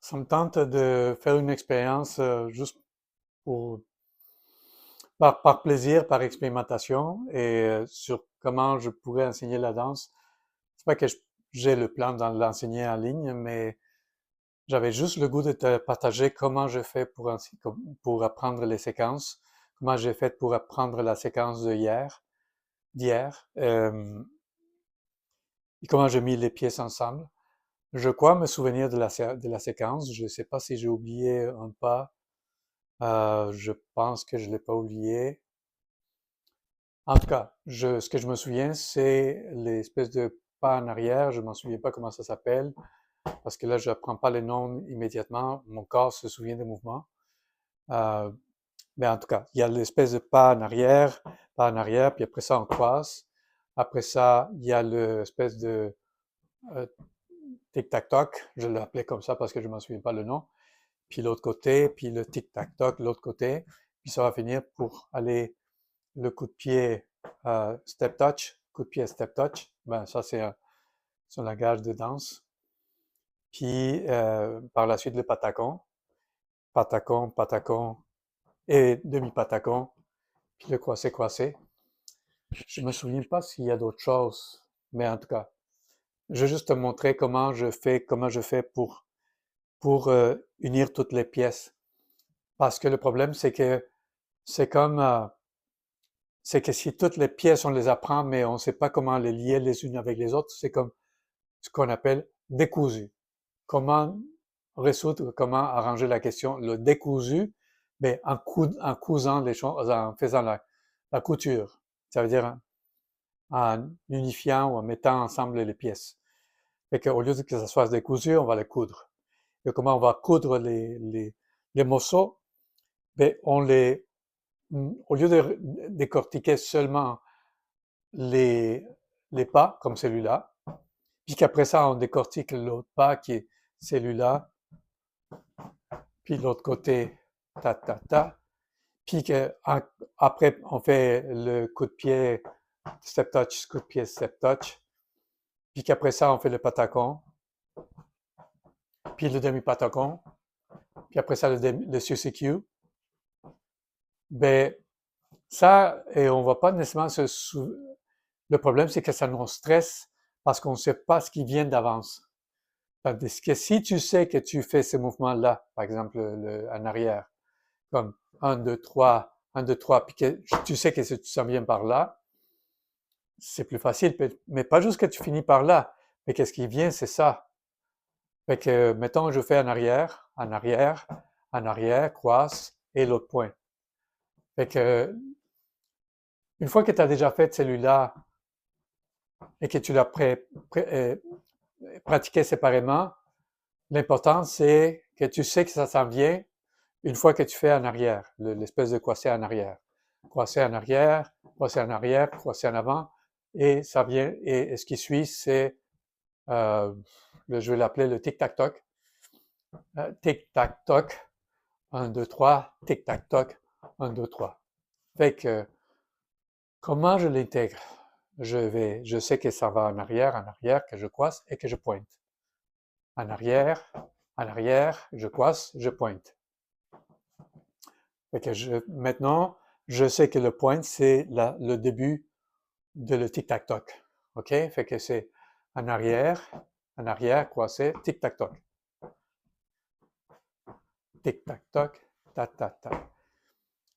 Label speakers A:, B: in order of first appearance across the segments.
A: Ça me tente de faire une expérience juste pour, par plaisir, par expérimentation et sur comment je pourrais enseigner la danse. C'est pas que j'ai le plan de l'enseigner en ligne, mais j'avais juste le goût de te partager comment je fais pour apprendre les séquences, comment j'ai fait pour apprendre la séquence d'hier, et comment j'ai mis les pièces ensemble. Je crois me souvenir de la séquence. Je ne sais pas si j'ai oublié un pas. Je pense que je l'ai pas oublié. En tout cas, ce que je me souviens, c'est l'espèce de pas en arrière. Je m'en souviens pas comment ça s'appelle parce que là, je apprends pas les noms immédiatement. Mon corps se souvient des mouvements. Euh, mais en tout cas, il y a l'espèce de pas en arrière, puis après ça, on croise. Après ça, il y a l'espèce de euh, tic-tac-toc. Je l'ai appelé comme ça parce que je m'en souviens pas le nom. Puis l'autre côté, puis le tic-tac-toc, l'autre côté. Puis ça va finir pour aller le coup de pied step touch, coup de pied step touch, ben ça c'est un langage de danse. Puis par la suite le patacon, patacon et demi-patacon, puis le croisé. Je me souviens pas s'il y a d'autres choses, mais en tout cas, je vais juste te montrer comment je fais pour unir toutes les pièces. Parce que le problème c'est comme c'est que si toutes les pièces on les apprend, mais on ne sait pas comment les lier les unes avec les autres, c'est comme ce qu'on appelle décousu. Comment résoudre, comment arranger la question, le décousu, mais en cousant les choses, en faisant la couture. Ça veut dire en unifiant ou en mettant ensemble les pièces. Et qu'au lieu que ça soit décousu, on va les coudre. Et comment on va coudre les morceaux? Ben, au lieu de décortiquer seulement les, les pas, comme celui-là, puis qu'après ça, on décortique l'autre pas qui est celui-là, puis l'autre côté, ta, puis après, on fait le coup de pied, step touch, coup de pied, step touch, puis qu'après ça, on fait le patacon, puis le demi-patacon, puis après ça, le CCQ. Ben, ça, et on va pas nécessairement le problème, c'est que ça nous stresse parce qu'on ne sait pas ce qui vient d'avance. Tandis que si tu sais que tu fais ces mouvements-là, par exemple en arrière, comme 1, 2, 3, 1, 2, 3, puis que tu sais que tu s'en viens par là, c'est plus facile. Mais pas juste que tu finis par là, mais qu'est-ce qui vient, c'est ça. Fait que, mettons, je fais en arrière, croise, et l'autre point. Fait que, une fois que tu as déjà fait celui-là et que tu l'as pratiqué séparément, l'important, c'est que tu sais que ça s'en vient une fois que tu fais en arrière, l'espèce de croisé en arrière. Croisé en arrière, croisé en arrière, croisé en avant, et ça vient, et ce qui suit, c'est, euh, je vais l'appeler le tic-tac-toc. Tic-tac-toc, 1, 2, 3, tic-tac-toc, 1, 2, 3. Fait que, comment je l'intègre? Je sais que ça va en arrière, que je croise et que je pointe. En arrière, je croise, je pointe. Fait que maintenant, je sais que le point, c'est le début de le tic-tac-toc. OK? Fait que c'est en arrière, croisé, tic-tac-toc. Tic-tac-toc, ta-ta-ta.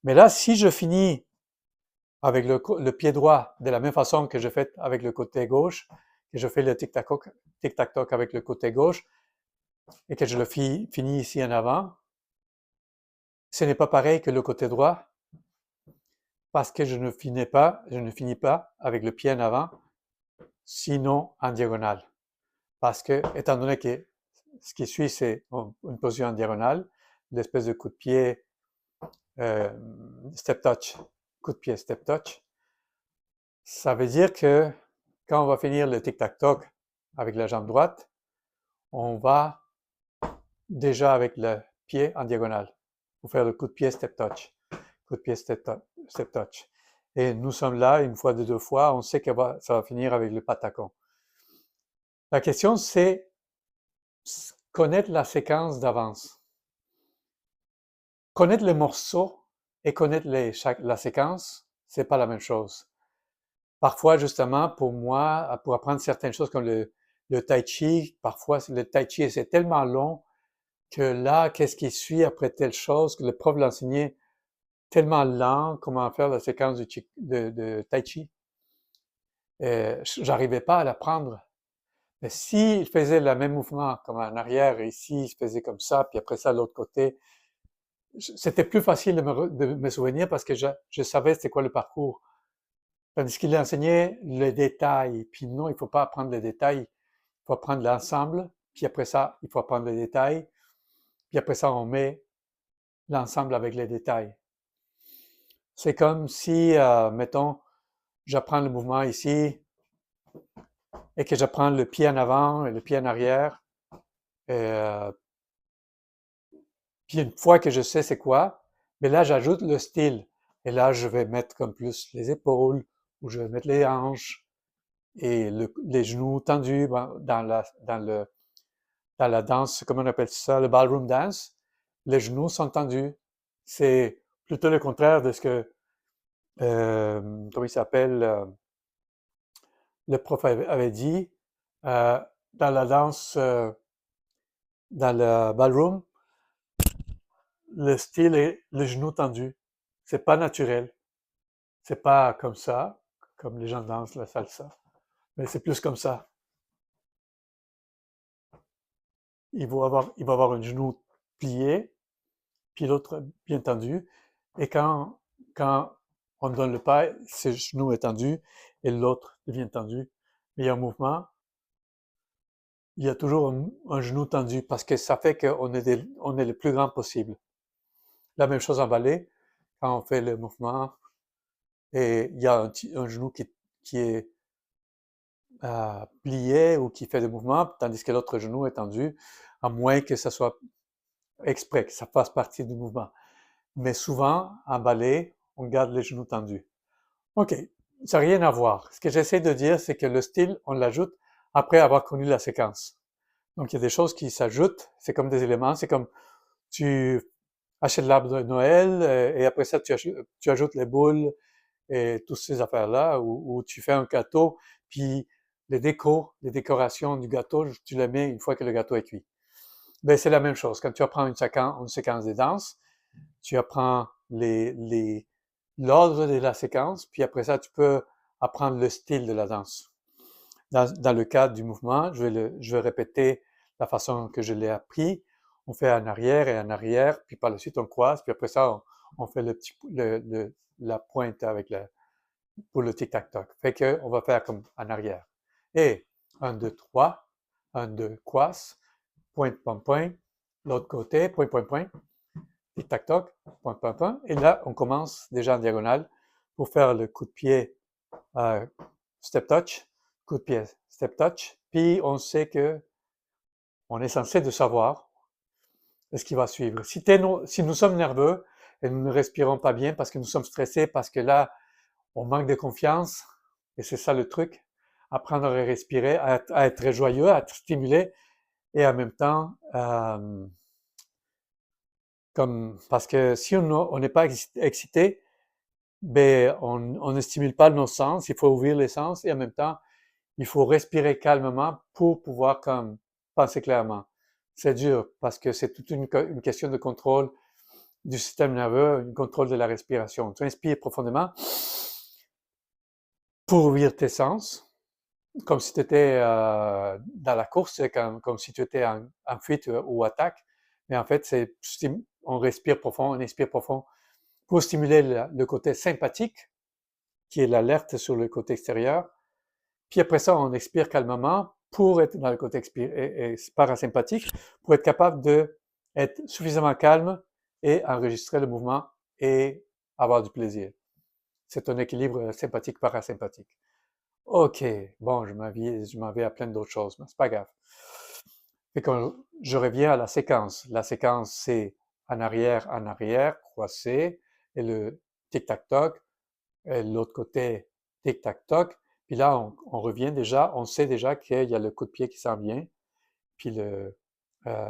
A: Mais là, si je finis avec le pied droit de la même façon que je fais avec le côté gauche, que je fais le tic-tac-toc avec le côté gauche, et que je le finis ici en avant, ce n'est pas pareil que le côté droit, parce que je ne finis pas avec le pied en avant, sinon en diagonale. Parce que, étant donné que ce qui suit, c'est une position en diagonale, l'espèce de coup de pied step touch, coup de pied step touch, ça veut dire que quand on va finir le tic-tac-toc avec la jambe droite, on va déjà avec le pied en diagonale pour faire le coup de pied step touch, coup de pied step touch. Et nous sommes là, une fois, deux fois, on sait que ça va finir avec le patacon. La question, c'est connaître la séquence d'avance. Connaître les morceaux et connaître la séquence, c'est pas la même chose. Parfois, justement, pour moi, pour apprendre certaines choses comme le tai chi, parfois le tai chi c'est tellement long que là, qu'est-ce qui suit après telle chose, que le prof l'enseignait tellement lent, comment faire la séquence de tai chi. J'arrivais pas à l'apprendre. Mais s'il faisait le même mouvement comme en arrière et ici, il se faisait comme ça, puis après ça, l'autre côté, c'était plus facile de me souvenir parce que je savais c'était quoi le parcours. Tandis qu'il enseignait les détails. Puis non, il faut pas apprendre les détails. Il faut apprendre l'ensemble. Puis après ça, il faut apprendre les détails. Puis après ça, on met l'ensemble avec les détails. C'est comme si, mettons, j'apprends le mouvement ici et que j'apprends le pied en avant et le pied en arrière. Puis une fois que je sais c'est quoi, mais là, j'ajoute le style. Et là, je vais mettre comme plus les épaules, ou je vais mettre les hanches et les genoux tendus dans la danse, comment on appelle ça, le ballroom dance. Les genoux sont tendus. C'est plutôt le contraire de ce que, comment il s'appelle, le prof avait dit. Dans la danse, dans le ballroom, le style est le genou tendu. C'est pas naturel. C'est pas comme ça, comme les gens dansent la salsa. Mais c'est plus comme ça. Il va avoir un genou plié, puis l'autre bien tendu. Et quand on donne le pas, ce genou est tendu et l'autre devient tendu. Mais il y a un mouvement, il y a toujours un genou tendu parce que ça fait qu'on est le plus grand possible. La même chose en ballet, quand on fait le mouvement et il y a un genou qui est plié ou qui fait des mouvements, tandis que l'autre genou est tendu, à moins que ça soit exprès, que ça fasse partie du mouvement. Mais souvent, en ballet, on garde les genoux tendus. OK, ça n'a rien à voir. Ce que j'essaie de dire, c'est que le style, on l'ajoute après avoir connu la séquence. Donc, il y a des choses qui s'ajoutent, c'est comme des éléments, c'est comme tu achètes l'arbre de Noël et après ça, tu ajoutes les boules et toutes ces affaires-là, ou tu fais un gâteau, puis les décorations du gâteau, tu les mets une fois que le gâteau est cuit. Ben, c'est la même chose. Quand tu apprends une séquence de danse, tu apprends l'ordre de la séquence, puis après ça, tu peux apprendre le style de la danse. Dans le cadre du mouvement, je vais répéter la façon que je l'ai appris. On fait en arrière et en arrière, puis par la suite on croise, puis après ça, on fait la pointe pour le tic-tac-toc. Fait que on va faire comme en arrière. Et 1, 2, 3, 1, 2, croise, pointe, point, point, l'autre côté, point, point, point, tic-tac-toc, point, point, point. Et là, on commence déjà en diagonale pour faire le coup de pied step touch, coup de pied step touch. Puis on sait que on est censé de savoir ce qui va suivre. Si nous sommes nerveux et nous ne respirons pas bien parce que nous sommes stressés, parce que là, on manque de confiance, et c'est ça le truc, apprendre à respirer, à être joyeux, à être stimulé, et en même temps, parce que si on n'est pas excité, ben on ne stimule pas nos sens, il faut ouvrir les sens, et en même temps, il faut respirer calmement pour pouvoir comme penser clairement. C'est dur parce que c'est toute une question de contrôle du système nerveux, un contrôle de la respiration. Tu inspires profondément pour ouvrir tes sens, comme si tu étais dans la course, comme si tu étais en fuite ou attaque. Mais en fait, on respire profond, on inspire profond pour stimuler le côté sympathique, qui est l'alerte sur le côté extérieur. Puis après ça, on expire calmement pour être dans le côté parasympathique, pour être capable d'être suffisamment calme et enregistrer le mouvement et avoir du plaisir. C'est un équilibre sympathique-parasympathique. OK, bon, je m'en vais à plein d'autres choses, mais c'est pas grave. Fait que je reviens à la séquence. La séquence, c'est en arrière, croisé, et le tic-tac-toc, et l'autre côté, tic-tac-toc. Puis là, on revient déjà, on sait déjà qu'il y a le coup de pied qui s'en vient, puis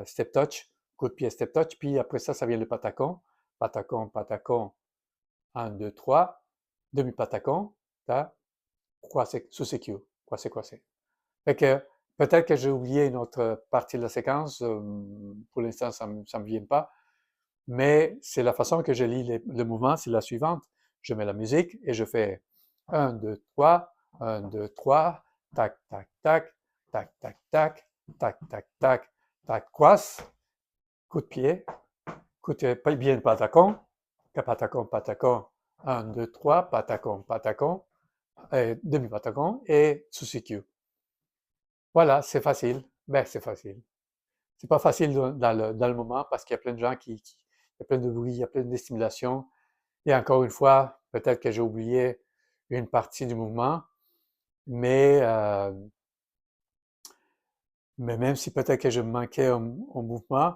A: step touch, coup de pied, step touch, puis après ça vient le patacon, patacon, patacon, 1, 2, 3, demi-patacon, croisé, sous-CQ, croisé, croisé. Fait que peut-être que j'ai oublié une autre partie de la séquence, pour l'instant ça me vient pas, mais c'est la façon que je lis le mouvement, c'est la suivante. Je mets la musique et je fais 1, 2, 3, 1, 2, 3, tac, tac, tac, tac, tac, tac, tac, tac, tac, tac, croise, coup de pied, coup de pied, pas bien patacon, patacon, patacon, 1, 2, 3, patacon, patacon, demi-patacon et sous-CQ. Voilà, c'est facile. Ben, c'est facile. C'est pas facile dans le moment parce qu'il y a plein de gens il y a plein de bruit, il y a plein de stimulation. Et encore une fois, peut-être que j'ai oublié une partie du mouvement, mais, mais même si peut-être que je manquais au mouvement,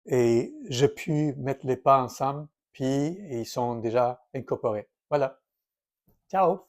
A: et j'ai pu mettre les pas ensemble, puis ils sont déjà incorporés. Voilà. Ciao!